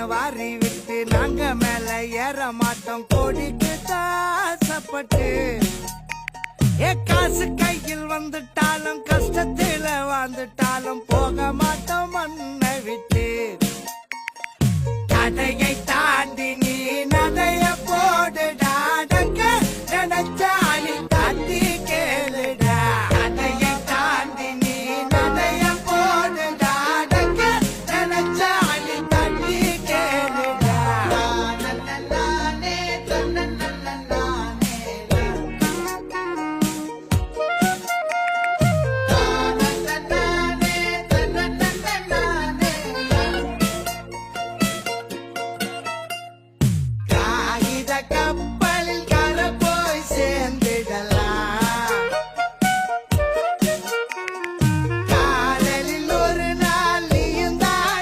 வாரி விட்டு நாங்க மேல ஏற மாட்டோம் கோடிக்கு ஆசைப்பட்டு. காசு கையில் வந்துட்டாலும் கஷ்டத்தில வாழ்ந்துட்டாலும் போக மாட்டோம் மண்ணை விட்டு. கதைய